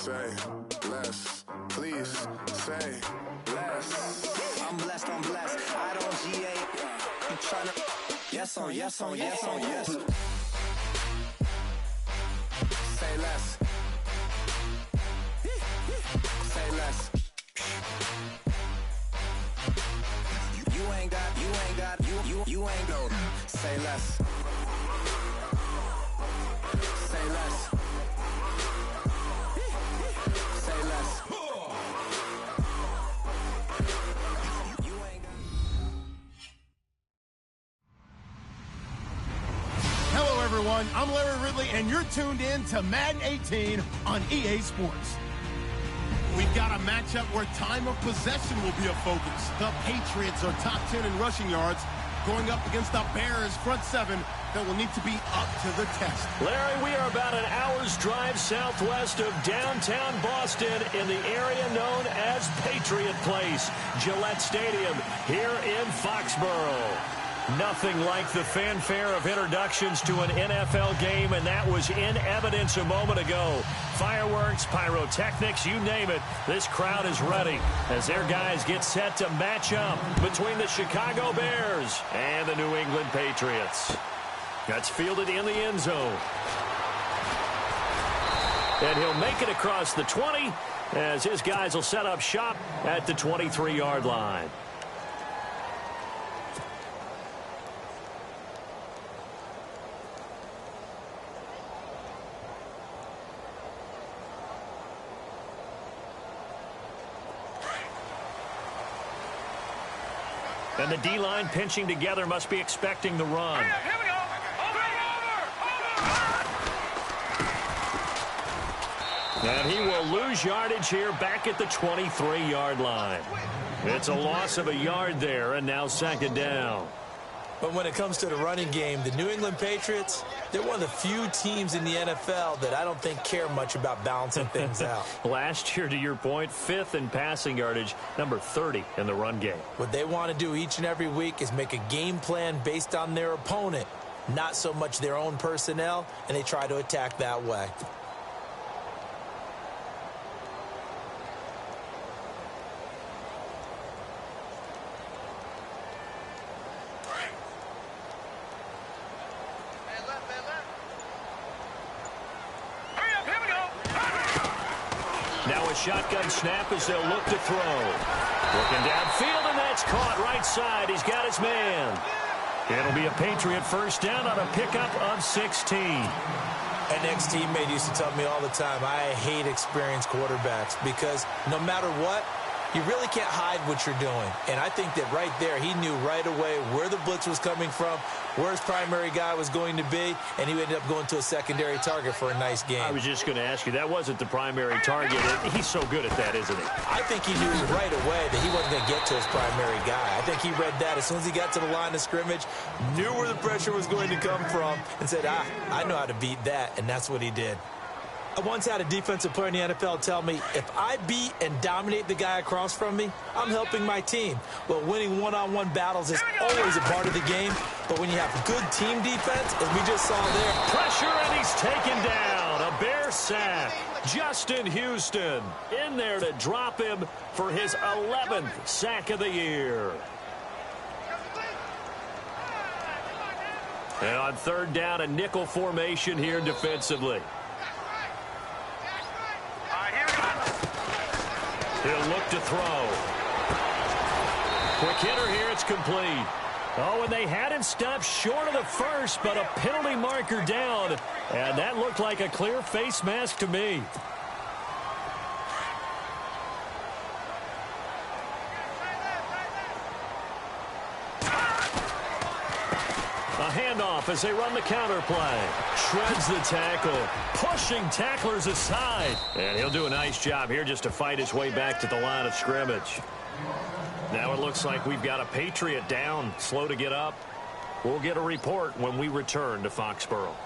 Say less, please say less. I'm blessed, I don't GA. I'm tryna. Yes on, yes on, yes on, yes. Say less. Say less. You ain't got, you ain't got. Say less. Say less. Say less. Hello, everyone. I'm Larry Ridley, and you're tuned in to Madden 18 on EA Sports. We've got a matchup where time of possession will be a focus. The Patriots are top 10 in rushing yards, going up against the Bears front seven that will need to be up to the test. Larry, we are about an hour's drive southwest of downtown Boston in the area known as Patriot Place, Gillette Stadium, here in Foxborough. Nothing like the fanfare of introductions to an NFL game, and that was in evidence a moment ago. Fireworks, pyrotechnics, you name it, this crowd is ready as their guys get set to match up between the Chicago Bears and the New England Patriots. That's fielded in the end zone. And he'll make it across the 20 as his guys will set up shop at the 23-yard line. And the D-line pinching together must be expecting the run. Here we go. And he will lose yardage here back at the 23-yard line. It's a loss of a yard there, and now second down. But when it comes to the running game, the New England Patriots, they're one of the few teams in the NFL that I don't think care much about balancing things out. Last year, to your point, 5th in passing yardage, number 30 in the run game. What they want to do each and every week is make a game plan based on their opponent, not so much their own personnel, and they try to attack that way. Now a shotgun snap as they'll look to throw. Looking downfield, and that's caught right side. He's got his man. It'll be a Patriot first down on a pickup of 16. An ex-teammate used to tell me all the time, I hate experienced quarterbacks because no matter what, you really can't hide what you're doing. And I think that right there, he knew right away where the blitz was coming from, where his primary guy was going to be, and he ended up going to a secondary target for a nice game. I was just going to ask you, that wasn't the primary target. He's so good at that, isn't he? I think he knew right away that he wasn't going to get to his primary guy. I think he read that as soon as he got to the line of scrimmage, knew where the pressure was going to come from, and said, I know how to beat that, and that's what he did. I once had a defensive player in the NFL tell me, if I beat and dominate the guy across from me, I'm helping my team. Well, winning one-on-one battles is always a part of the game, but when you have good team defense, as we just saw there. Pressure, and he's taken down. A Bear sack. Justin Houston in there to drop him for his 11th sack of the year. And on third down, a nickel formation here defensively. He'll look to throw. Quick hitter here, it's complete. Oh, and they had him stopped short of the first, but a penalty marker down. And that looked like a clear face mask to me. A handoff as they run the counter play. Shreds the tackle, pushing tacklers aside. And he'll do a nice job here just to fight his way back to the line of scrimmage. Now it looks like we've got a Patriot down, slow to get up. We'll get a report when we return to Foxborough.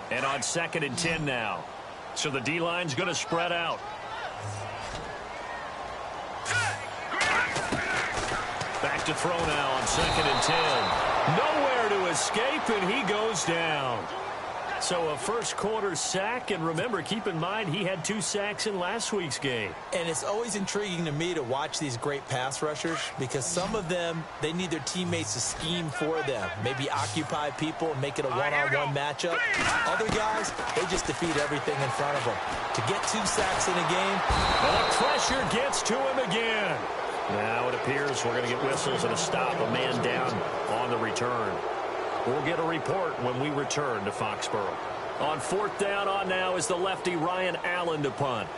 And on 2nd and 10 now. So the D-line's going to spread out. Back to throw now on 2nd and 10. Nowhere to escape, and he goes down. So a first-quarter sack, and remember, keep in mind, he had 2 sacks in last week's game. And it's always intriguing to me to watch these great pass rushers because some of them, they need their teammates to scheme for them, maybe occupy people and make it a one-on-one matchup. Other guys, they just defeat everything in front of them. To get 2 sacks in a game. And the pressure gets to him again. Now it appears we're going to get whistles and a stop, a man down on the return. We'll get a report when we return to Foxborough. On 4th down, on now is the lefty Ryan Allen to punt.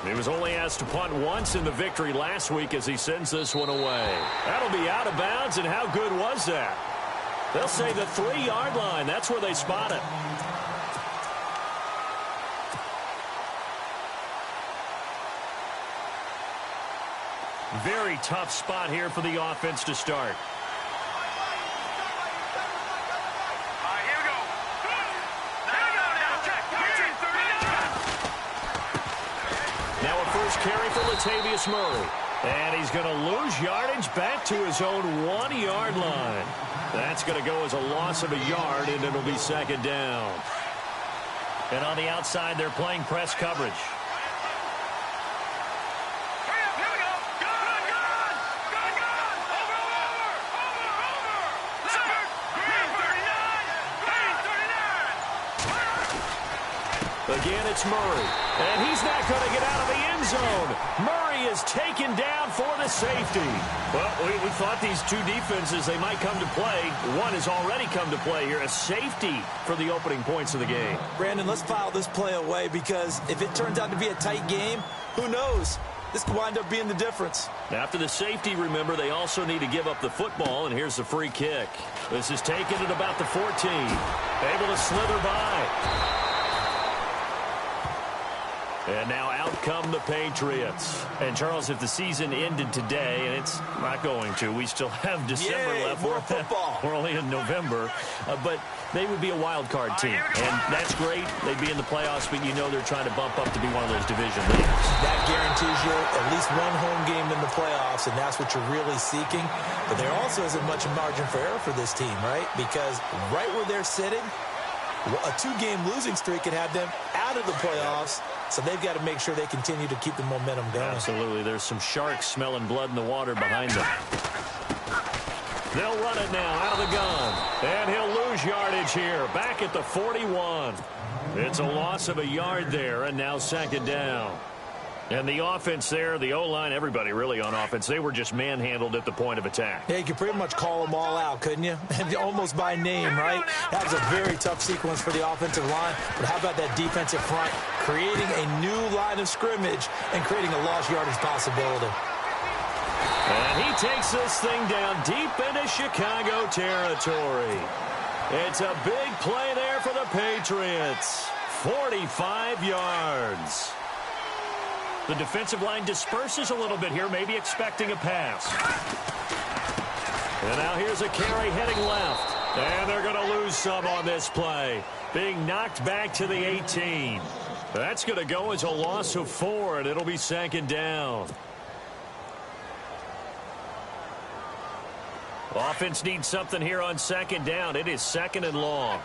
He was only asked to punt once in the victory last week as he sends this one away. That'll be out of bounds, and how good was that? They'll say the 3-yard line. That's where they spot it. Very tough spot here for the offense to start. Here we go. Now a first carry for Latavius Murray. And he's going to lose yardage back to his own 1-yard line. That's going to go as a loss of a yard, and it'll be 2nd down. And on the outside, they're playing press coverage. Again, it's Murray. And he's not going to get out of the end zone. Murray is taken down for the safety. Well, we thought these 2 defenses, they might come to play. One has already come to play here. A safety for the opening points of the game. Brandon, let's file this play away because if it turns out to be a tight game, who knows? This could wind up being the difference. After the safety, remember, they also need to give up the football, and here's the free kick. This is taken at about the 14. Able to slither by. And now out come the Patriots. And, Charles, if the season ended today, and it's not going to, we still have December left. More football. We're only in November. But they would be a wild card team. And that's great. They'd be in the playoffs, but you know they're trying to bump up to be one of those division leaders. That guarantees you at least one home game in the playoffs, and that's what you're really seeking. But there also isn't much margin for error for this team, right? Because right where they're sitting, a 2-game losing streak could have them out of the playoffs. So they've got to make sure they continue to keep the momentum going. Absolutely. There's some sharks smelling blood in the water behind them. They'll run it now out of the gun. And he'll lose yardage here. Back at the 41. It's a loss of a yard there, and now 2nd down. And the offense there, the O-line, everybody really on offense, they were just manhandled at the point of attack. Yeah, you could pretty much call them all out, couldn't you? Almost by name, right? That was a very tough sequence for the offensive line. But how about that defensive front creating a new line of scrimmage and creating a lost yardage possibility? And he takes this thing down deep into Chicago territory. It's a big play there for the Patriots. 45 yards. The defensive line disperses a little bit here, maybe expecting a pass. And now here's a carry heading left. And they're going to lose some on this play. Being knocked back to the 18. That's going to go as a loss of 4, and it'll be 2nd down. Offense needs something here on 2nd down. It is 2nd and long.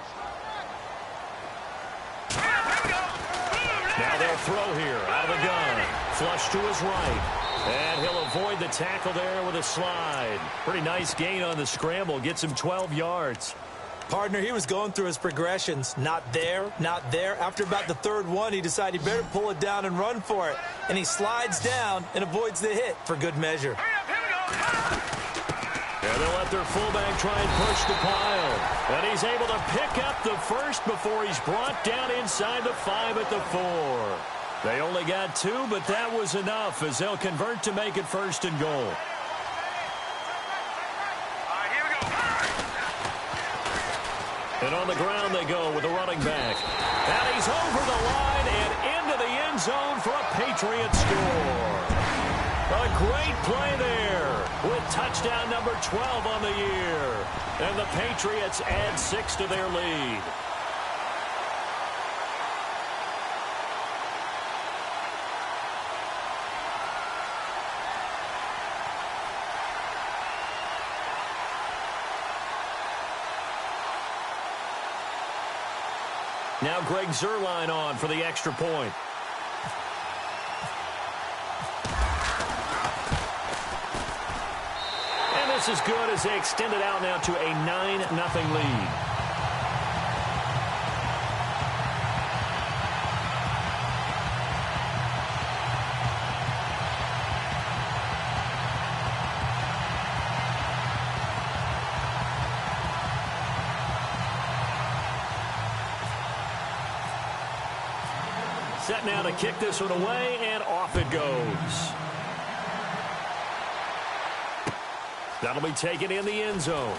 Now they'll throw here out of the gun. Flush to his right. And he'll avoid the tackle there with a slide. Pretty nice gain on the scramble. Gets him 12 yards. Partner, he was going through his progressions. Not there, not there. After about the 3rd one, he decided he better pull it down and run for it. And he slides down and avoids the hit for good measure. And they'll let their fullback try and push the pile. And he's able to pick up the first before he's brought down inside the 5 at the 4. They only got 2, but that was enough as they'll convert to make it 1st and goal. And on the ground they go with the running back. And he's over the line and into the end zone for a Patriot score. A great play there with touchdown number 12 on the year. And the Patriots add 6 to their lead. Now Greg Zuerlein on for the extra point. And this is good as they extend it out now to a 9-0 lead. Set now to kick this one away, and off it goes. That'll be taken in the end zone.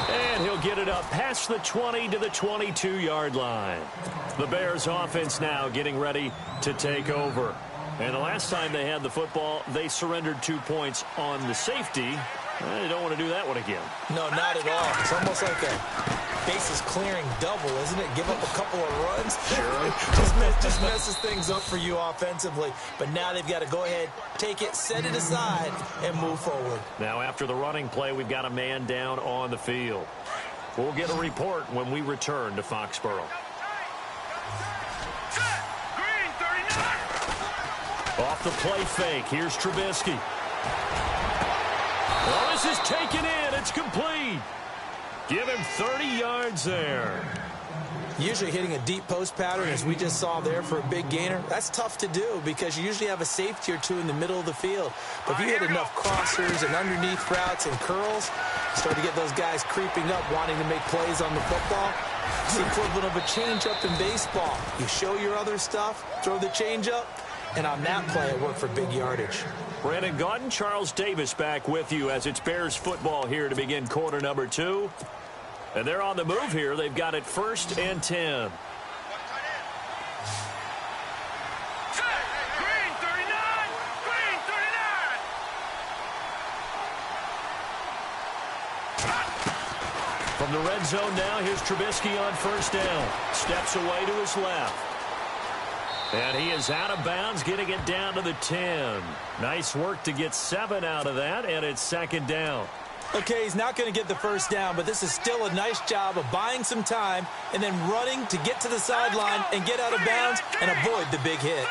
And he'll get it up past the 20 to the 22-yard line. The Bears offense now getting ready to take over. And the last time they had the football, they surrendered 2 points on the safety. They don't want to do that one again. No, not at all. It's almost like a bases clearing double, isn't it? Give up a couple of runs. Sure. just messes things up for you offensively. But now they've got to go ahead, take it, set it aside, and move forward. Now after the running play, we've got a man down on the field. We'll get a report when we return to Foxborough. Off the play fake, here's Trubisky. Well, this is taken in. It's complete. Give him 30 yards there. Usually hitting a deep post pattern, as we just saw there for a big gainer, that's tough to do because you usually have a safety or two in the middle of the field. But if you hit enough crossers and underneath routes and curls, you start to get those guys creeping up, wanting to make plays on the football. It's the equivalent of a change-up in baseball. You show your other stuff, throw the change-up, and on that play, it worked for big yardage. Brandon Gaudin, Charles Davis back with you as it's Bears football here to begin quarter number 2. And they're on the move here. They've got it 1st and 10. Green 39. Green 39. From the red zone now, here's Trubisky on 1st down. Steps away to his left. And he is out of bounds, getting it down to the 10. Nice work to get 7 out of that, and it's 2nd down. Okay, he's not going to get the 1st down, but this is still a nice job of buying some time and then running to get to the sideline and get out of bounds and avoid the big hit.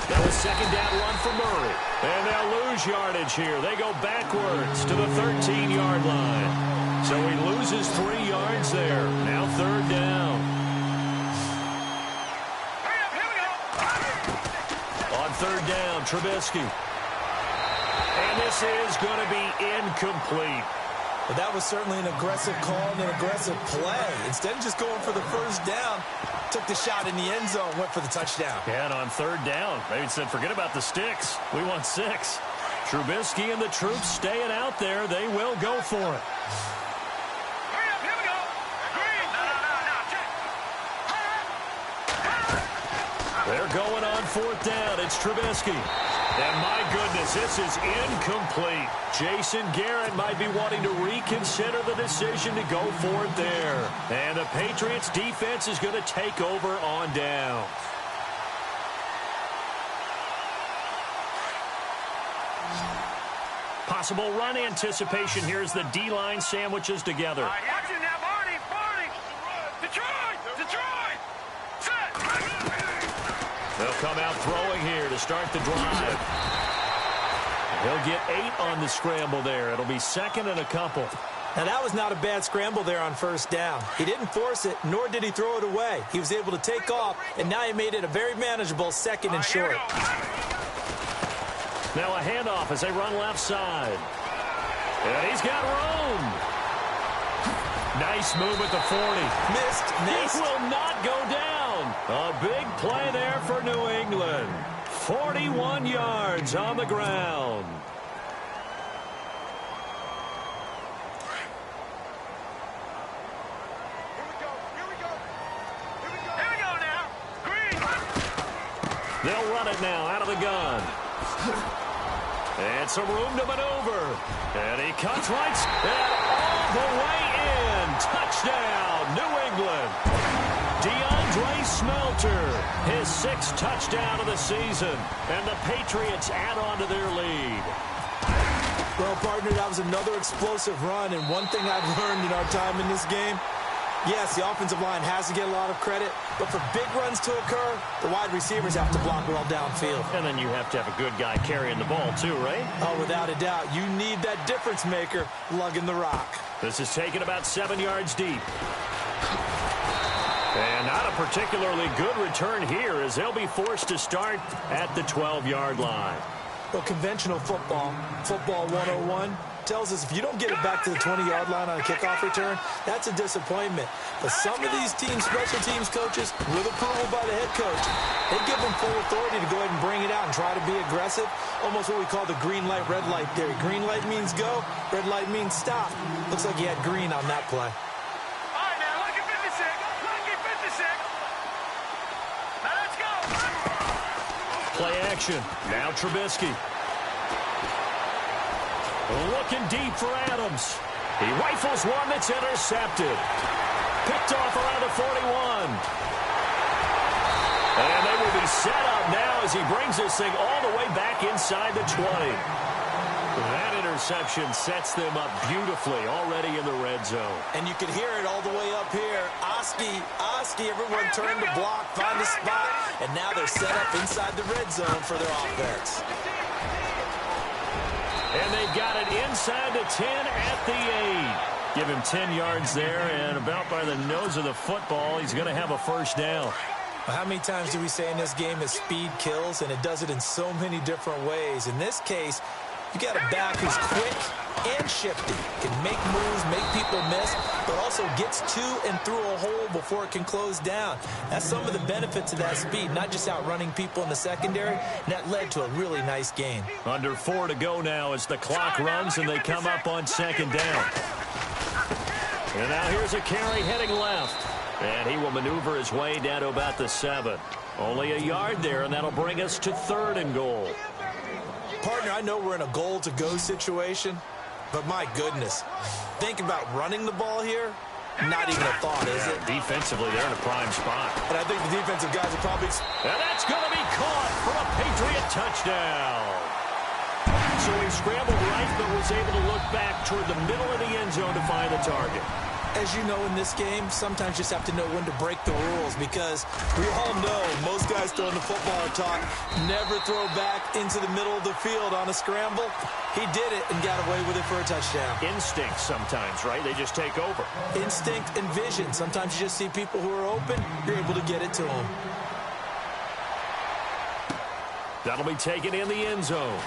That was 2nd down run for Murray. And they'll lose yardage here. They go backwards to the 13-yard line. So he loses 3 yards there. Now 3rd down. On 3rd down, Trubisky. And this is going to be incomplete. But that was certainly an aggressive call and an aggressive play. Instead of just going for the 1st down, took the shot in the end zone, went for the touchdown. And on 3rd down, they said, forget about the sticks. We want 6. Trubisky and the troops staying out there. They will go for it. They're going on 4th down. It's Trubisky. And my goodness, this is incomplete. Jason Garrett might be wanting to reconsider the decision to go for it there. And the Patriots defense is going to take over on down. Possible run anticipation here as the D-line sandwiches together. Watch it now, Barney. Detroit. They'll come out throwing here to start the drive. He'll get 8 on the scramble there. It'll be 2nd and a couple. Now, that was not a bad scramble there on 1st down. He didn't force it, nor did he throw it away. He was able to take off, and now he made it a very manageable 2nd and short. Now a handoff as they run left side. And he's got room. Nice move at the 40. Missed. He will not go down. A big play there for New England. 41 yards on the ground. Here we go now. Green. They'll run it now out of the gun. And some room to maneuver. And he cuts right and all the way in. Touchdown, New England. Smelter, his 6th touchdown of the season, and the Patriots add on to their lead. Well, partner, that was another explosive run, and one thing I've learned in our time in this game, yes, the offensive line has to get a lot of credit, but for big runs to occur, the wide receivers have to block well downfield. And then you have to have a good guy carrying the ball too, right? Oh, without a doubt. You need that difference maker lugging the rock. This is taken about 7 yards deep. And not a particularly good return here as they'll be forced to start at the 12-yard line. Well, conventional football 101, tells us if you don't get it back to the 20-yard line on a kickoff return, that's a disappointment. But some of these teams, special teams coaches, with approval by the head coach, they give them full authority to go ahead and bring it out and try to be aggressive. Almost what we call the green light, red light theory. Green light means go, red light means stop. Looks like he had green on that play. Play action. Now Trubisky. Looking deep for Adams. He rifles one that's intercepted. Picked off around the 41. And they will be set up now as he brings this thing all the way back inside the 20. That interception sets them up beautifully already in the red zone. And you can hear it all the way up here. Oski, everyone turned to block, find a spot, and now they're set up inside the red zone for their offense. And they've got it inside the 10 at the 8. Give him 10 yards there, and about by the nose of the football, he's going to have a first down. Well, how many times do we say in this game that speed kills, and it does it in so many different ways? In this case, you got a back who's quick and shifty, can make moves, make people miss, but also gets to and through a hole before it can close down. That's some of the benefits of that speed, not just outrunning people in the secondary, and that led to a really nice gain. Under 4 to go now as the clock runs and they come up on 2nd down. And now here's a carry heading left, and he will maneuver his way down to about the 7. Only a yard there, and that'll bring us to 3rd and goal. Partner, I know we're in a goal-to-go situation, but my goodness, think about running the ball here. Not even a thought, is it? Defensively, they're in a prime spot. And I think the defensive guys are probably... And that's going to be caught for a Patriot touchdown. So he scrambled right, but was able to look back toward the middle of the end zone to find the target. As you know, in this game, sometimes you just have to know when to break the rules because we all know most guys throwing the football are taught never throw back into the middle of the field on a scramble. He did it and got away with it for a touchdown. Instinct sometimes, right? They just take over. Instinct and vision. Sometimes you just see people who are open, you're able to get it to them. That'll be taken in the end zone.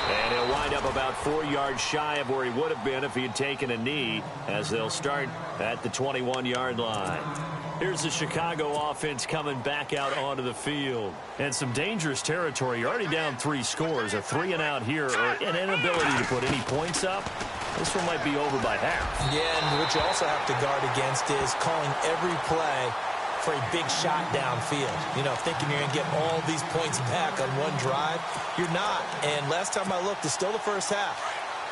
And he'll wind up about 4 yards shy of where he would have been if he had taken a knee as they'll start at the 21-yard line. Here's the Chicago offense coming back out onto the field. And some dangerous territory. You're already down 3 scores. A 3-and-out here or an inability to put any points up. This one might be over by half. Yeah, and what you also have to guard against is calling every play for a big shot downfield. You know, thinking you're going to get all these points back on one drive. You're not. And last time I looked, it's still the first half.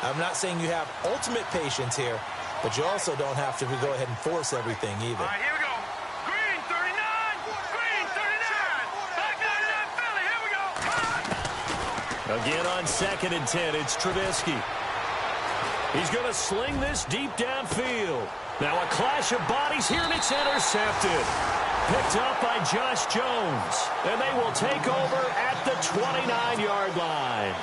I'm not saying you have ultimate patience here, but you also don't have to go ahead and force everything either. All right, here we go. Green 39. Green 39. Back 99 Philly. Here we go. Again on 2nd and 10, it's Trubisky. He's going to sling this deep downfield. Now a clash of bodies here, and it's intercepted. Picked up by Josh Jones. And they will take over at the 29-yard line.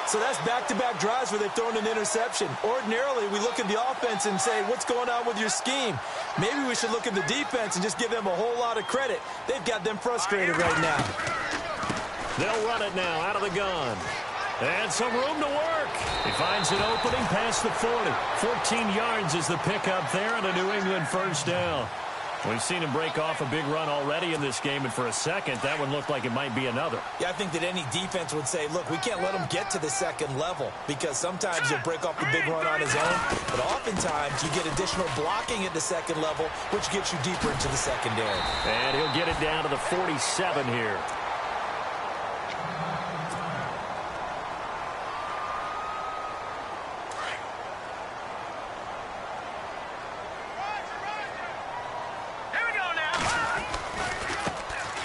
So that's back-to-back drives where they've thrown an interception. Ordinarily, we look at the offense and say, what's going on with your scheme? Maybe we should look at the defense and just give them a whole lot of credit. They've got them frustrated right now. They'll run it now out of the gun. And some room to work. He finds an opening past the 40. 14 yards is the pickup there and a New England first down. We've seen him break off a big run already in this game, and for a second, that one looked like it might be another. Yeah, I think that any defense would say, look, we can't let him get to the second level because sometimes he'll break off the big run on his own, but oftentimes you get additional blocking at the second level, which gets you deeper into the secondary. And he'll get it down to the 47 here.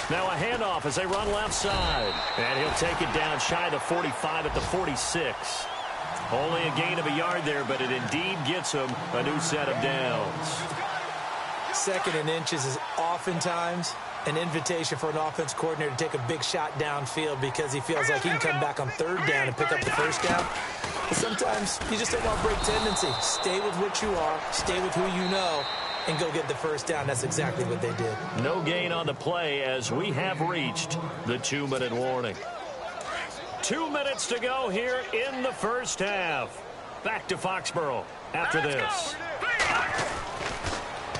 Now a handoff as they run left side. And he'll take it down shy of the 45 at the 46. Only a gain of a yard there, but it indeed gets him a new set of downs. 2nd and inches is oftentimes an invitation for an offense coordinator to take a big shot downfield because he feels like he can come back on 3rd down and pick up the 1st down. But sometimes you just don't want to break tendency. Stay with what you are, stay with who you know, and go get the 1st down. That's exactly what they did. No gain on the play as we have reached the 2-minute warning. 2 minutes to go here in the 1st half. Back to Foxborough after this.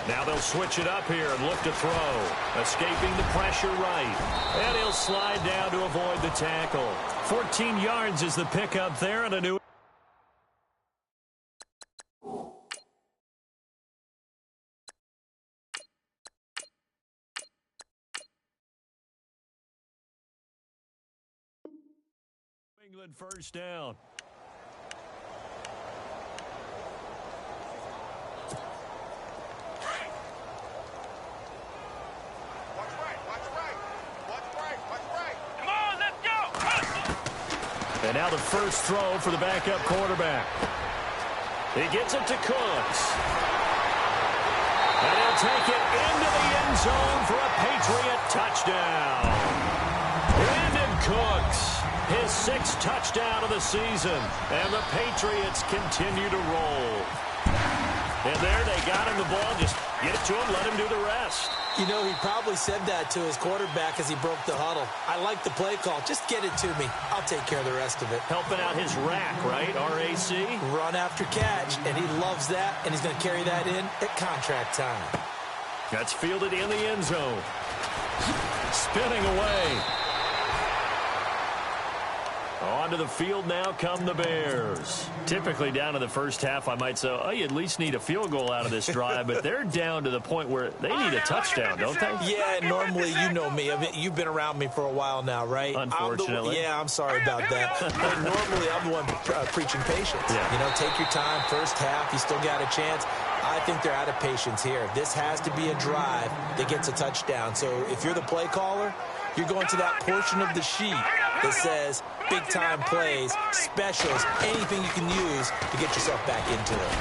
Now they'll switch it up here and look to throw. Escaping the pressure right. And he'll slide down to avoid the tackle. 14 yards is the pickup there and a new... England 1st down. And now the first throw for the backup quarterback. He gets it to Cooks. And he'll take it into the end zone for a Patriot touchdown. Brandon Cooks, his 6th touchdown of the season. And the Patriots continue to roll. And there they got him the ball. Just get it to him, let him do the rest. You know, he probably said that to his quarterback as he broke the huddle. I like the play call. Just get it to me. I'll take care of the rest of it. Helping out his rack, right? RAC? Run after catch, and he loves that, and he's going to carry that in at contract time. That's fielded in the end zone. Spinning away. Onto the field now come the Bears. Typically down to the 1st half, I might say, oh, you at least need a field goal out of this drive, but they're down to the point where they need a touchdown, don't they? Yeah, normally, you know me. You've been around me for a while now, right? Unfortunately. I'm sorry about that. But normally, I'm the one preaching patience. Yeah. You know, take your time. 1st half, you still got a chance. I think they're out of patience here. This has to be a drive that gets a touchdown. So if you're the play caller, you're going to that portion of the sheet that says big-time plays, specials, anything you can use to get yourself back into it.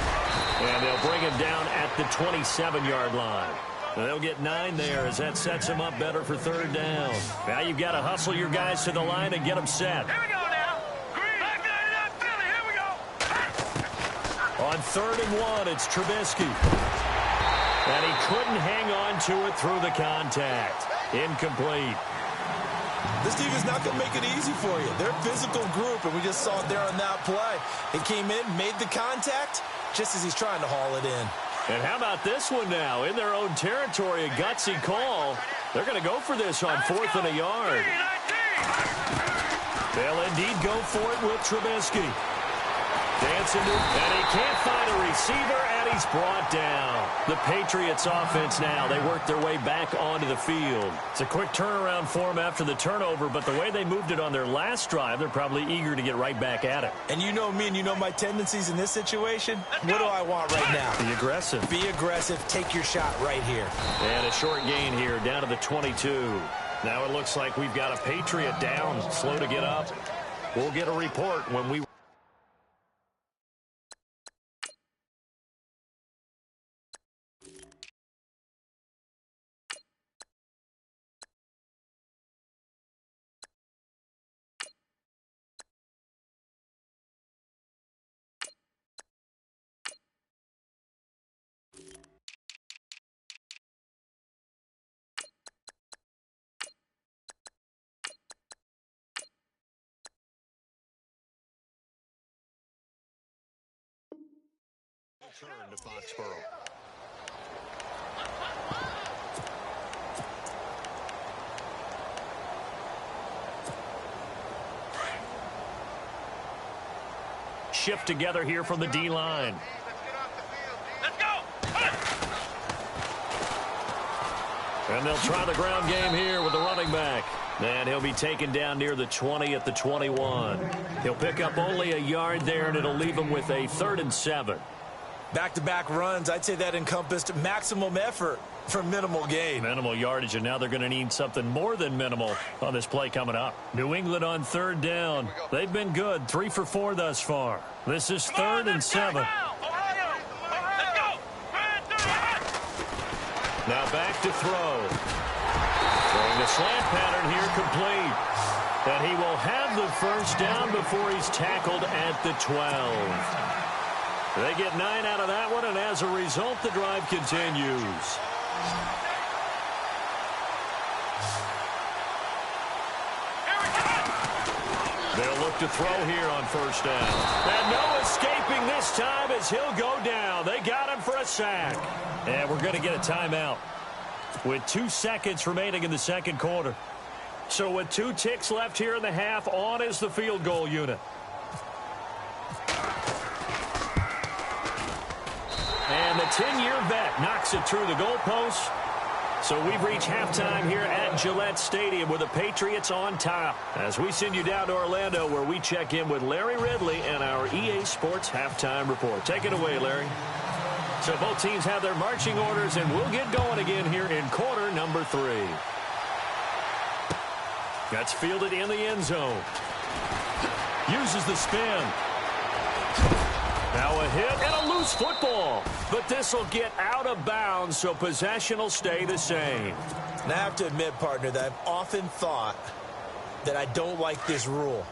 And they'll bring him down at the 27-yard line. They'll get 9 there as that sets him up better for 3rd down. Now you've got to hustle your guys to the line and get them set. Here we go now. Green. Back line it up, Philly. Here we go. On 3rd and 1, it's Trubisky. And he couldn't hang on to it through the contact. Incomplete. This team is not going to make it easy for you. They're a physical group, and we just saw it there on that play. He came in, made the contact, just as he's trying to haul it in. And how about this one now? In their own territory, a gutsy call. They're going to go for this on 4th and a yard. They'll indeed go for it with Trubisky. Dancing to, and he can't find a receiver, and he's brought down. The Patriots offense now, they work their way back onto the field. It's a quick turnaround for them after the turnover, but the way they moved it on their last drive, they're probably eager to get right back at it. And you know me, and you know my tendencies in this situation. What do I want right now? Be aggressive. Be aggressive. Take your shot right here. And a short gain here, down to the 22. Now it looks like we've got a Patriot down, slow to get up. We'll get a report when we... Turn to Foxborough. Shift together here from the D-line. Let's go. And they'll try the ground game here with the running back. And he'll be taken down near the 20 at the 21. He'll pick up only a yard there, and it'll leave him with a 3rd and 7. Back-to-back runs, I'd say that encompassed maximum effort for minimal gain. Minimal yardage, and now they're going to need something more than minimal on this play coming up. New England on third down. They've been good, 3 for 4 thus far. This is 3rd and 7. Now back to throw. Throwing the slant pattern here complete. And he will have the first down before he's tackled at the 12. They get 9 out of that one, and as a result, the drive continues. They'll look to throw here on first down. And no escaping this time as he'll go down. They got him for a sack. And we're going to get a timeout with 2 seconds remaining in the second quarter. So with 2 ticks left here in the half, on is the field goal unit. And the 10-year vet knocks it through the goalpost. So we've reached halftime here at Gillette Stadium with the Patriots on top. As we send you down to Orlando, where we check in with Larry Ridley and our EA Sports Halftime Report. Take it away, Larry. So both teams have their marching orders, and we'll get going again here in quarter number 3. That's fielded in the end zone. Uses the spin. Now a hit and a loose football. But this will get out of bounds, so possession will stay the same. And I have to admit, partner, that I've often thought that I don't like this rule,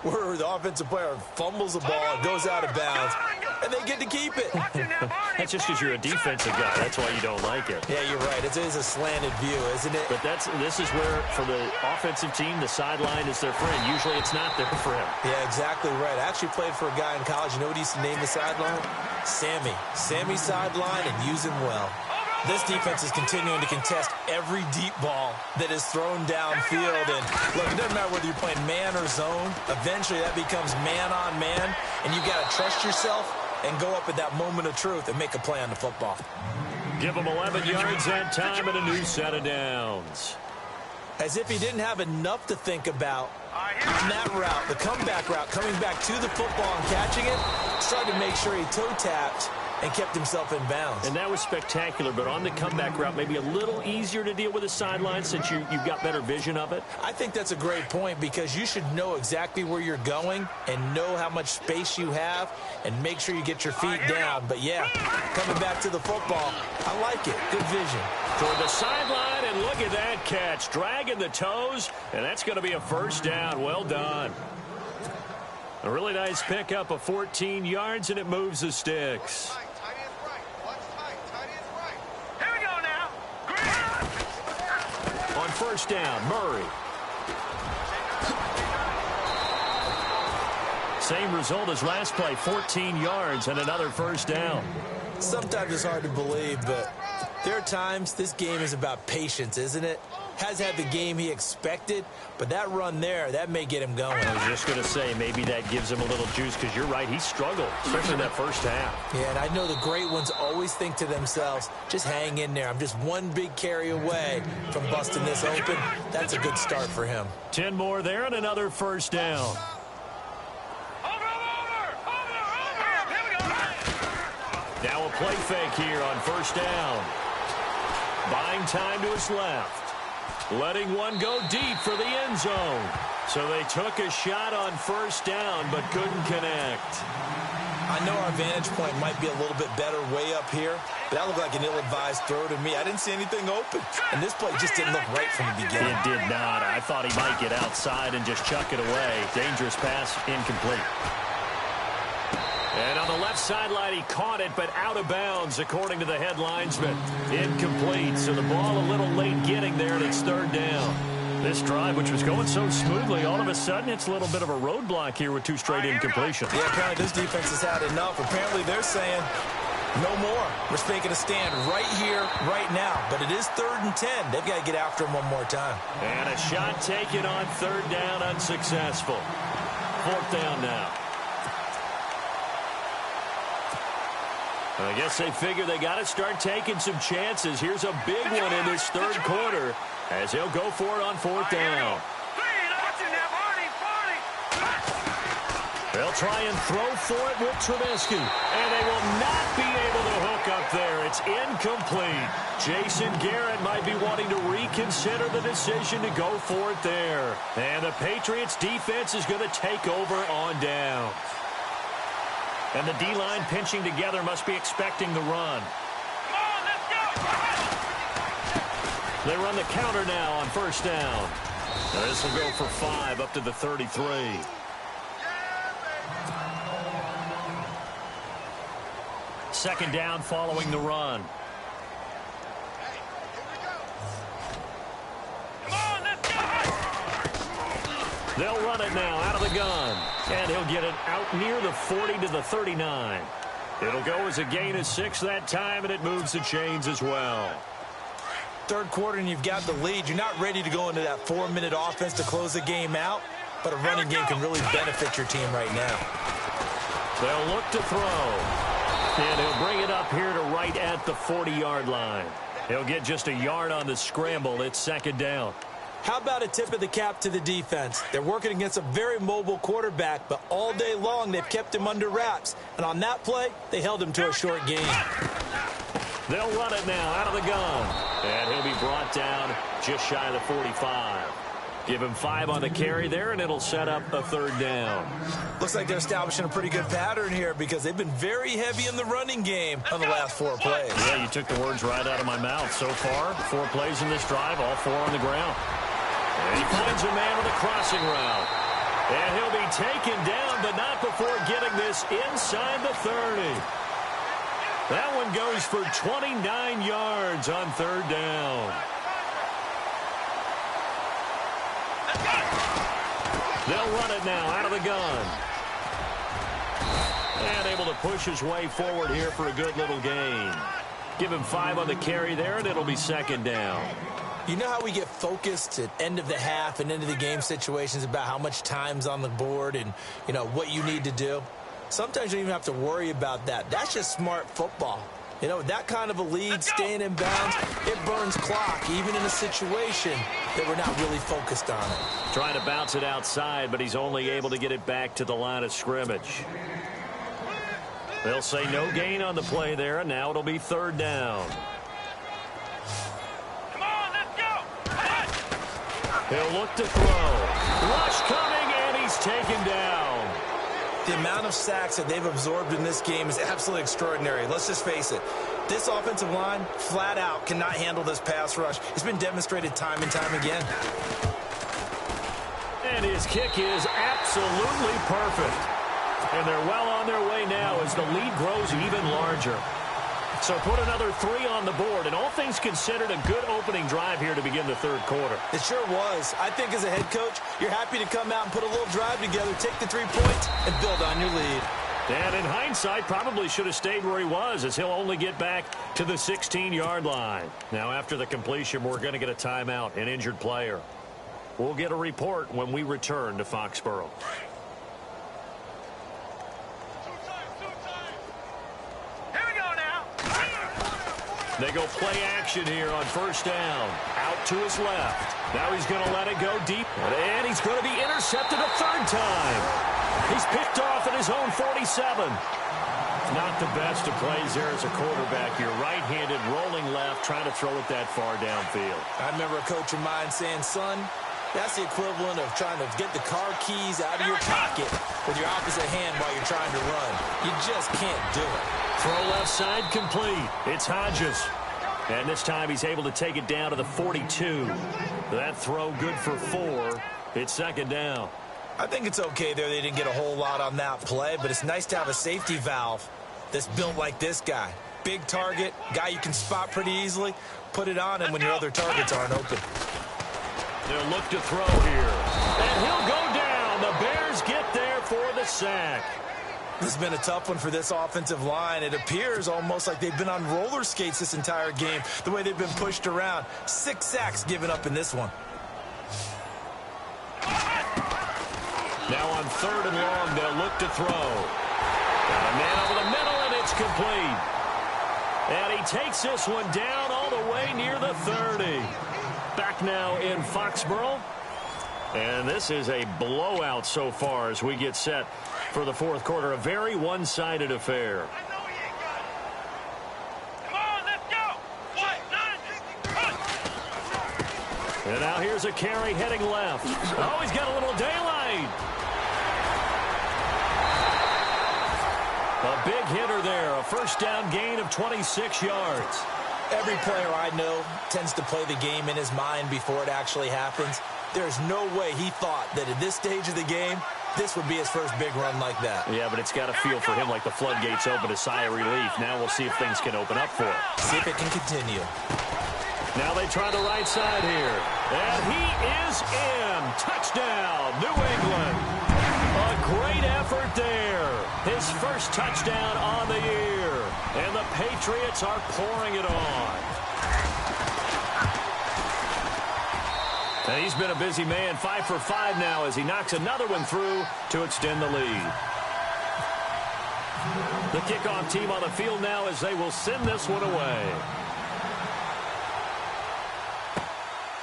where the offensive player fumbles the ball, it goes out of bounds, and they get to keep it. That's just because you're a defensive guy. That's why you don't like it. Yeah, you're right. It is a slanted view, isn't it? But this is where, for the offensive team, the sideline is their friend. Usually it's not there for him. Yeah, exactly right. I actually played for a guy in college. You know what he used to name the sideline? Sammy. Sammy sideline, and use him well. This defense is continuing to contest every deep ball that is thrown downfield. And look, it doesn't matter whether you're playing man or zone. Eventually that becomes man on man, and you've got to trust yourself and go up at that moment of truth and make a play on the football. Give him 11 yards that time and a new set of downs. As if he didn't have enough to think about on that route, the comeback route, coming back to the football and catching it, started to make sure he toe-tapped and kept himself in bounds. And that was spectacular, but on the comeback route, maybe a little easier to deal with the sideline since you've got better vision of it. I think that's a great point, because you should know exactly where you're going and know how much space you have and make sure you get your feet down. But, yeah, coming back to the football, I like it. Good vision. Toward the sideline, and look at that catch. Dragging the toes, and that's going to be a first down. Well done. A really nice pickup of 14 yards, and it moves the sticks. On first down, Murray. Same result as last play, 14 yards and another first down. Sometimes it's hard to believe, but there are times this game is about patience, isn't it? Has had the game he expected, but that run there, that may get him going. I was just going to say, maybe that gives him a little juice, because you're right, he struggled, especially that first half. Yeah, and I know the great ones always think to themselves, just hang in there. I'm just one big carry away from busting this open. That's a good start for him. 10 more there and another first down. Now a play fake here on first down. Buying time to his left. Letting one go deep for the end zone. So they took a shot on first down, but couldn't connect. I know our vantage point might be a little bit better way up here, but that looked like an ill-advised throw to me. I didn't see anything open, and this play just didn't look right from the beginning. It did not. I thought he might get outside and just chuck it away. Dangerous pass, incomplete. And on the left sideline, he caught it, but out of bounds, according to the head linesman. Incomplete, so the ball a little late getting there, and it's third down. This drive, which was going so smoothly, all of a sudden, it's a little bit of a roadblock here with 2 straight incompletions. Yeah, apparently this defense has had enough. Apparently they're saying, no more. We're taking a stand right here, right now. But it is 3rd and 10. They've got to get after him one more time. And a shot taken on third down, unsuccessful. 4th down now. I guess they figure they got to start taking some chances. Here's a big one in this third quarter as he'll go for it on 4th down. They'll try and throw for it with Trubisky. And they will not be able to hook up there. It's incomplete. Jason Garrett might be wanting to reconsider the decision to go for it there. And the Patriots defense is going to take over on down. And the D-line pinching together must be expecting the run. Come on, let's go! They run the counter now on first down. And this will go for 5 up to the 33. Second down following the run. Come on, let's go! They'll run it now out of the gun. And he'll get it out near the 40 to the 39. It'll go as a gain of 6 that time, and it moves the chains as well. Third quarter and you've got the lead. You're not ready to go into that 4-minute offense to close the game out, but a running game can really benefit your team right now. They'll look to throw. And he'll bring it up here to right at the 40-yard line. He'll get just a yard on the scramble. It's second down. How about a tip of the cap to the defense? They're working against a very mobile quarterback, but all day long they've kept him under wraps. And on that play, they held him to a short gain. They'll run it now out of the gun. And he'll be brought down just shy of the 45. Give him 5 on the carry there, and it'll set up a third down. Looks like they're establishing a pretty good pattern here because they've been very heavy in the running game on the last 4 plays. Yeah, you took the words right out of my mouth. So far, 4 plays in this drive, all 4 on the ground. And he finds a man with a crossing route. And he'll be taken down, but not before getting this inside the 30. That one goes for 29 yards on third down. They'll run it now out of the gun. And able to push his way forward here for a good little gain. Give him 5 on the carry there, and it'll be second down. You know how we get focused at end of the half and into the game situations about how much time's on the board and, you know, what you need to do? Sometimes you don't even have to worry about that. That's just smart football. You know, that kind of a lead, staying in bounds, it burns clock, even in a situation that we're not really focused on it. Trying to bounce it outside, but he's only able to get it back to the line of scrimmage. They'll say no gain on the play there, and now it'll be third down. Come on, let's go! He'll look to throw. Rush coming, and he's taken down. The amount of sacks that they've absorbed in this game is absolutely extraordinary. Let's just face it. This offensive line, flat out, cannot handle this pass rush. It's been demonstrated time and time again. And his kick is absolutely perfect. And they're well on their way now as the lead grows even larger. So put another 3 on the board, and all things considered, a good opening drive here to begin the third quarter. It sure was. I think as a head coach, you're happy to come out and put a little drive together, take the 3 points, and build on your lead. And in hindsight, probably should have stayed where he was, as he'll only get back to the 16-yard line. Now, after the completion, we're going to get a timeout, an injured player. We'll get a report when we return to Foxborough. They go play action here on first down. Out to his left. Now he's going to let it go deep. And he's going to be intercepted a third time. He's picked off at his own 47. Not the best of plays there as a quarterback. You're right-handed, rolling left, trying to throw it that far downfield. I remember a coach of mine saying, son, that's the equivalent of trying to get the car keys out of your pocket with your opposite hand while you're trying to run. You just can't do it. Throw left side complete. It's Hodges. And this time he's able to take it down to the 42. That throw good for 4. It's second down. I think it's okay there. They didn't get a whole lot on that play, but it's nice to have a safety valve that's built like this guy. Big target, guy you can spot pretty easily. Put it on him when your other targets aren't open. They'll look to throw here. And he'll go down. The Bears get there for the sack. This has been a tough one for this offensive line. It appears almost like they've been on roller skates this entire game, the way they've been pushed around. 6 sacks given up in this one. Now on third and long, they'll look to throw. Got a man over the middle, and it's complete. And he takes this one down all the way near the 30. Back now in Foxborough. And this is a blowout so far as we get set for the fourth quarter. A very one-sided affair. Come on, let's go. And now here's a carry heading left. Oh, he's got a little daylight. A big hitter there. A first down gain of 26 yards. Every player I know tends to play the game in his mind before it actually happens. There's no way he thought that at this stage of the game, this would be his first big run like that. Yeah, but it's got to feel for him like the floodgates open, a sigh of relief. Now we'll see if things can open up for him. See if it can continue. Now they try the right side here. And he is in. Touchdown, New England. A great effort there. His first touchdown on the year. And the Patriots are pouring it on. And he's been a busy man, 5 for 5 now as he knocks another one through to extend the lead. The kickoff team on the field now as they will send this one away.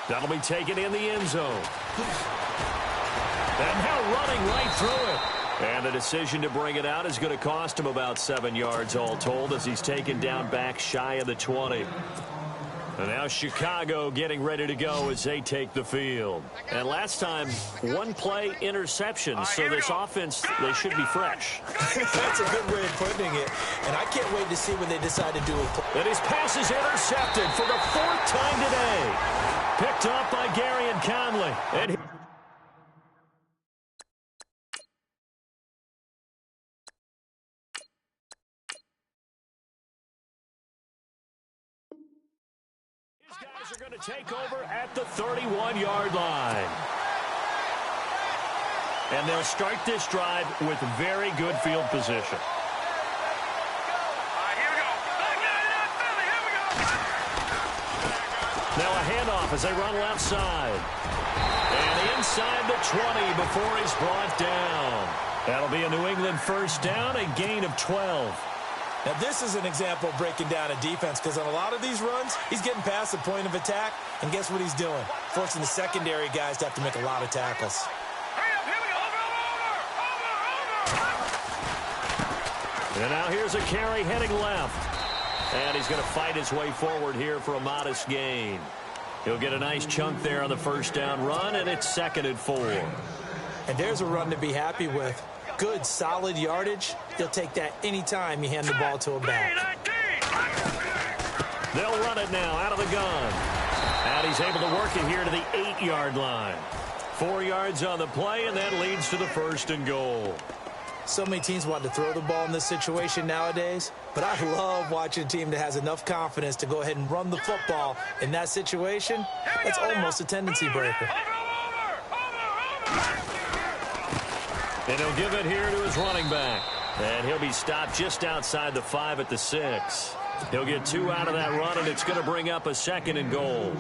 That'll be taken in the end zone. And now running right through it. And the decision to bring it out is going to cost him about 7 yards all told as he's taken down back shy of the 20. And now Chicago getting ready to go as they take the field. And last time, one play interception. So this offense, they should be fresh. That's a good way of putting it. And I can't wait to see when they decide to do it. And his pass is intercepted for the 4th time today. Picked up by Gary and Conley. And his guys are going to take over at the 31-yard line. And they'll start this drive with very good field position. Now a handoff as they run left side. And inside the 20 before he's brought down. That'll be a New England first down, a gain of 12. Now, this is an example of breaking down a defense because on a lot of these runs, he's getting past the point of attack, and guess what he's doing? Forcing the secondary guys to have to make a lot of tackles. And now here's a carry heading left. And he's going to fight his way forward here for a modest gain. He'll get a nice chunk there on the first down run, and it's 2nd and 4. And there's a run to be happy with. Good, solid yardage. He'll take that anytime you hand the ball to a back. They'll run it now out of the gun. And he's able to work it here to the 8-yard line. 4 yards on the play, and that leads to the 1st and goal. So many teams want to throw the ball in this situation nowadays, but I love watching a team that has enough confidence to go ahead and run the football in that situation. That's almost a tendency breaker. And he'll give it here to his running back. And he'll be stopped just outside the 5 at the 6. He'll get 2 out of that run, and it's going to bring up a 2nd and goal.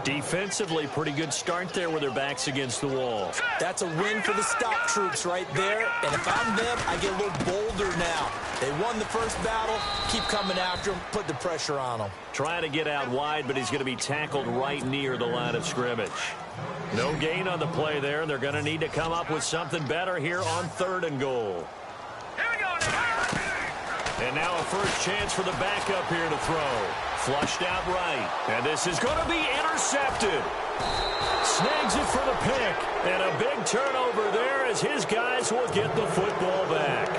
Defensively, pretty good start there with their backs against the wall. That's a win for the stop troops right there. And if I'm them, I get a little bolder now. They won the first battle. Keep coming after them. Put the pressure on them. Trying to get out wide, but he's going to be tackled right near the line of scrimmage. No gain on the play there, and they're going to need to come up with something better here on 3rd and goal. And now a first chance for the backup here to throw. Flushed out right. And this is going to be intercepted. Snags it for the pick. And a big turnover there as his guys will get the football back.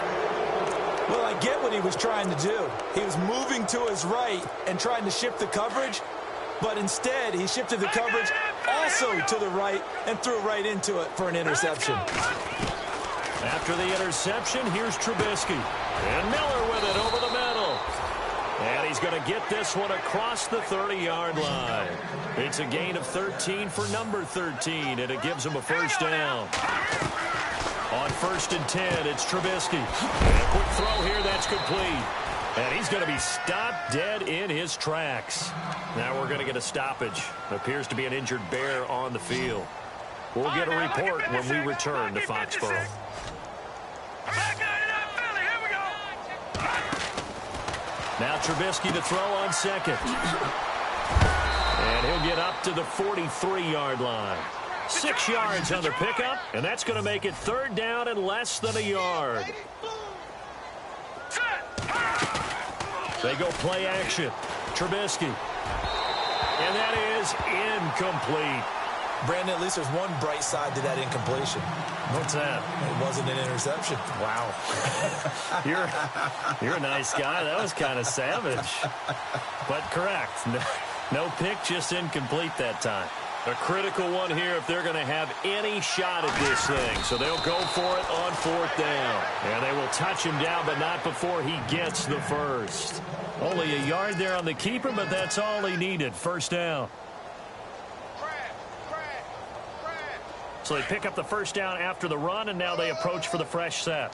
Well, I get what he was trying to do. He was moving to his right and trying to shift the coverage. But instead, he shifted the coverage also to the right and threw right into it for an interception. After the interception, here's Trubisky. And Miller with it over the middle. And he's going to get this one across the 30-yard line. It's a gain of 13 for number 13, and it gives him a first down. On 1st and 10, it's Trubisky. And a quick throw here, that's complete. And he's going to be stopped dead in his tracks. Now we're going to get a stoppage. Appears to be an injured bear on the field. We'll get a report when we return to Foxborough. Now Trubisky to throw on 2nd. And he'll get up to the 43-yard line. 6 yards on the pickup, and that's going to make it 3rd down and less than a yard. They go play action. Trubisky. And that is incomplete. Brandon, at least there's one bright side to that incompletion. What's that? It wasn't an interception. Wow. You're a nice guy. That was kind of savage. But correct. No pick, just incomplete that time. A critical one here if they're going to have any shot at this thing. So they'll go for it on 4th down. And they will touch him down, but not before he gets the first. Only a yard there on the keeper, but that's all he needed. 1st down. So they pick up the 1st down after the run, and now they approach for the fresh set.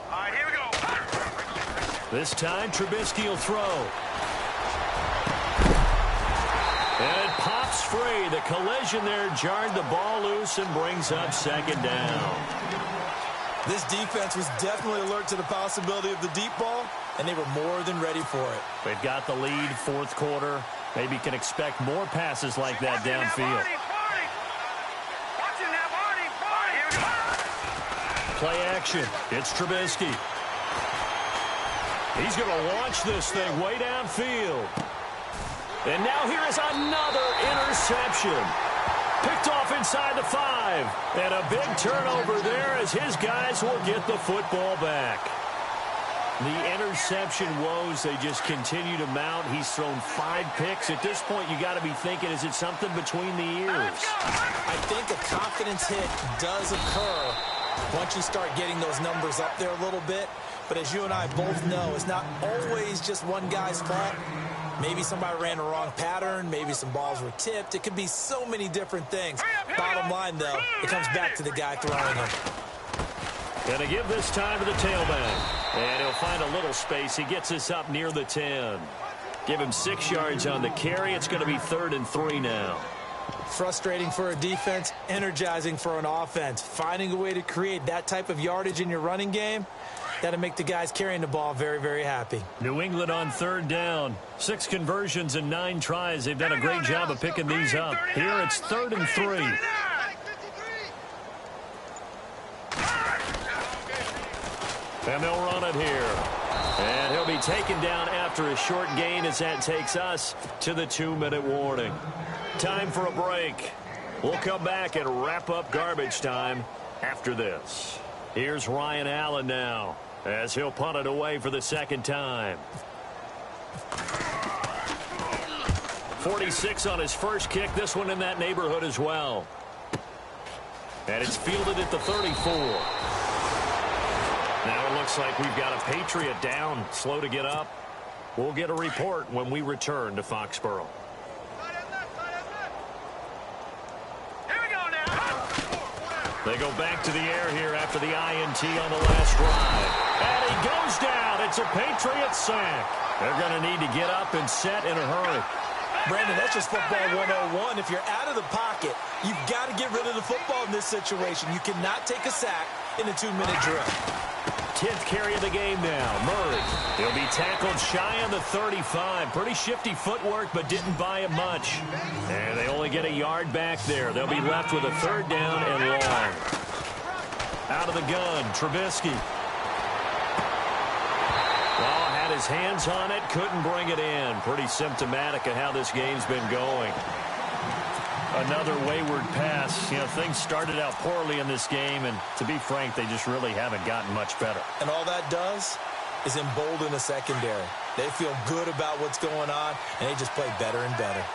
All right, here we go. This time, Trubisky will throw. And it pops free. The collision there jarred the ball loose and brings up 2nd down. This defense was definitely alert to the possibility of the deep ball, and they were more than ready for it. They've got the lead, 4th quarter. Maybe can expect more passes like that downfield. Play action. It's Trubisky. He's going to launch this thing way downfield. And now here is another interception. Picked off inside the 5. And a big turnover there as his guys will get the football back. The interception woes, they just continue to mount. He's thrown 5 picks. At this point, you got to be thinking, is it something between the ears? I think a confidence hit does occur once you start getting those numbers up there a little bit. But as you and I both know, it's not always just one guy's fault. Maybe somebody ran the wrong pattern. Maybe some balls were tipped. It could be so many different things. Bottom line, though, it comes back to the guy throwing them. Going to give this time to the tailback. And he'll find a little space. He gets this up near the 10. Give him 6 yards on the carry. It's going to be 3rd and 3 now. Frustrating for a defense, energizing for an offense. Finding a way to create that type of yardage in your running game, that'll make the guys carrying the ball very, very happy. New England on 3rd down. 6 conversions and 9 tries. They've done a great job of picking these up. Here it's 3rd and 3. And they'll run it here. And he'll be taken down after a short gain as that takes us to the 2-minute warning. Time for a break. We'll come back and wrap up garbage time after this. Here's Ryan Allen now as he'll punt it away for the 2nd time. 46 on his first kick. This one in that neighborhood as well. And it's fielded at the 34. Now it looks like we've got a Patriot down, slow to get up. We'll get a report when we return to Foxborough. They go back to the air here after the INT on the last drive. And he goes down. It's a Patriot sack. They're going to need to get up and set in a hurry. Brandon, that's just football 101. If you're out of the pocket, you've got to get rid of the football in this situation. You cannot take a sack in a 2-minute drill. 10th carry of the game now. Murray. He'll be tackled shy on the 35. Pretty shifty footwork, but didn't buy him much. And they only get a yard back there. They'll be left with a 3rd down and long. Out of the gun, Trubisky. Well, had his hands on it, couldn't bring it in. Pretty symptomatic of how this game's been going. Another wayward pass. You know, things started out poorly in this game, and to be frank, they just really haven't gotten much better. And all that does is embolden the secondary. They feel good about what's going on, and they just play better and better.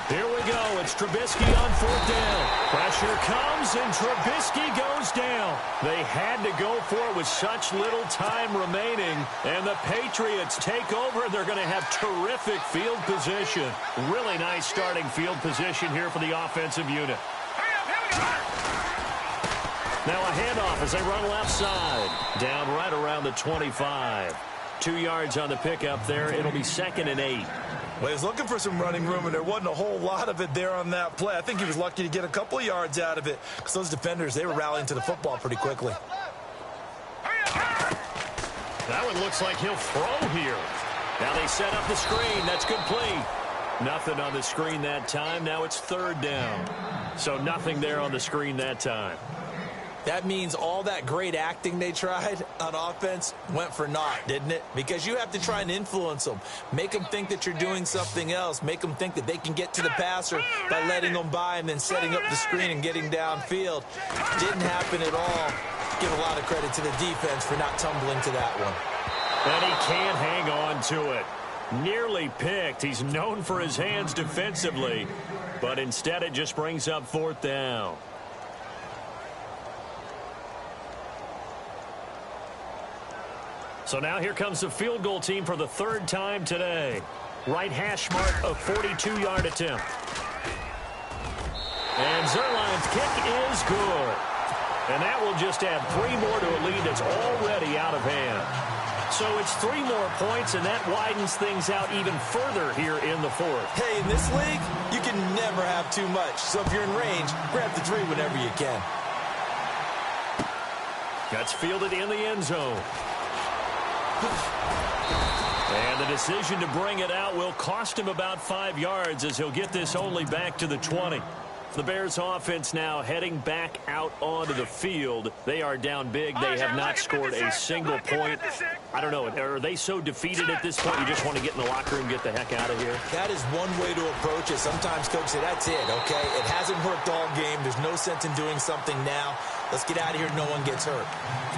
Here we go. It's Trubisky on 4th down. Pressure comes, and Trubisky goes down. They had to go for it with such little time remaining, and the Patriots take over. They're going to have terrific field position. Really nice starting field position here for the offensive unit. Now a handoff as they run left side. Down right around the 25. 2 yards on the pickup there. It'll be 2nd and 8. Well, he was looking for some running room, and there wasn't a whole lot of it there on that play. I think he was lucky to get a couple of yards out of it because those defenders, they were rallying to the football pretty quickly. That one looks like he'll throw here. Now they set up the screen. That's complete. Nothing on the screen that time. Now it's third down. So nothing there on the screen that time. That means all that great acting they tried on offense went for naught, didn't it? Because you have to try and influence them. Make them think that you're doing something else. Make them think that they can get to the passer by letting them by and then setting up the screen and getting downfield. Didn't happen at all. Give a lot of credit to the defense for not tumbling to that one. And he can't hang on to it. Nearly picked. He's known for his hands defensively, but instead it just brings up fourth down. So now here comes the field goal team for the third time today. Right hash mark, a 42-yard attempt. And Zerline's kick is good. And that will just add 3 more to a lead that's already out of hand. So it's 3 more points, and that widens things out even further here in the fourth. Hey, in this league, you can never have too much. So if you're in range, grab the 3 whenever you can. That's fielded in the end zone. And the decision to bring it out will cost him about 5 yards as he'll get this only back to the 20. The Bears offense now heading back out onto the field. They are down big. They have not scored a single point. I don't know. Are they so defeated at this point you just want to get in the locker room and get the heck out of here? That is one way to approach it. Sometimes coach say, that's it, okay? It hasn't worked all game. There's no sense in doing something now. Let's get out of here. No one gets hurt.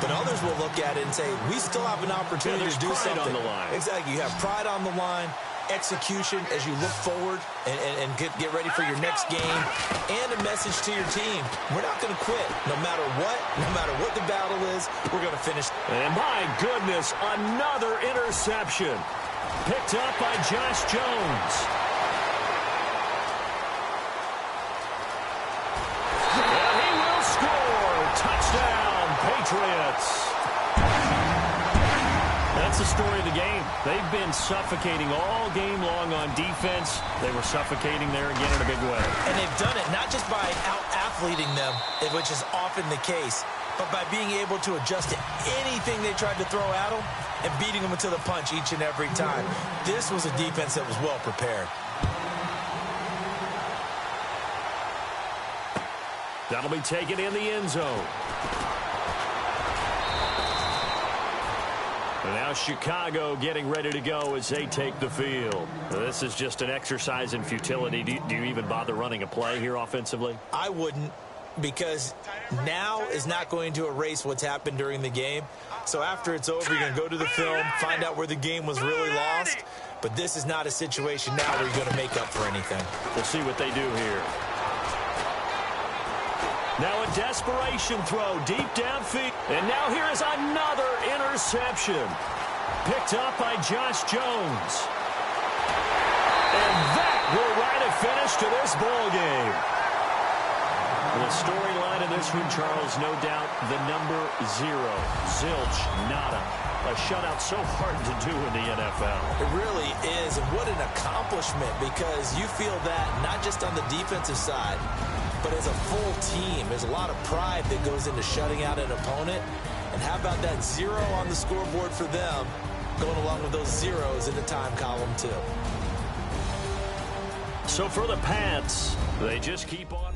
But others will look at it and say, we still have an opportunity to do something. On the line. Exactly. You have pride on the line, execution as you look forward and get ready for your next game, and a message to your team. We're not going to quit. No matter what the battle is, we're going to finish. And my goodness, another interception. Picked up by Josh Jones. And he will score. Touchdown, Patriots. That's the story of the game. They've been suffocating all game long on defense. They were suffocating there again in a big way. And they've done it not just by out-athleting them, which is often the case, but by being able to adjust to anything they tried to throw at them and beating them into the punch each and every time. This was a defense that was well prepared. That'll be taken in the end zone. And now Chicago getting ready to go as they take the field. This is just an exercise in futility. Do you even bother running a play here offensively? I wouldn't, because now is not going to erase what's happened during the game. So after it's over, you're going to go to the film, find out where the game was really lost. But this is not a situation now where you're going to make up for anything. We'll see what they do here. Now a desperation throw deep downfield. And now here is another interception. Picked up by Josh Jones. And that will write a finish to this ball game. The storyline of this one, Charles, no doubt the number 0. Zilch, nada. A shutout so hard to do in the NFL. It really is, and what an accomplishment, because you feel that not just on the defensive side, but as a full team. There's a lot of pride that goes into shutting out an opponent. And how about that 0 on the scoreboard for them, going along with those zeros in the time column too. So for the Pats, they just keep on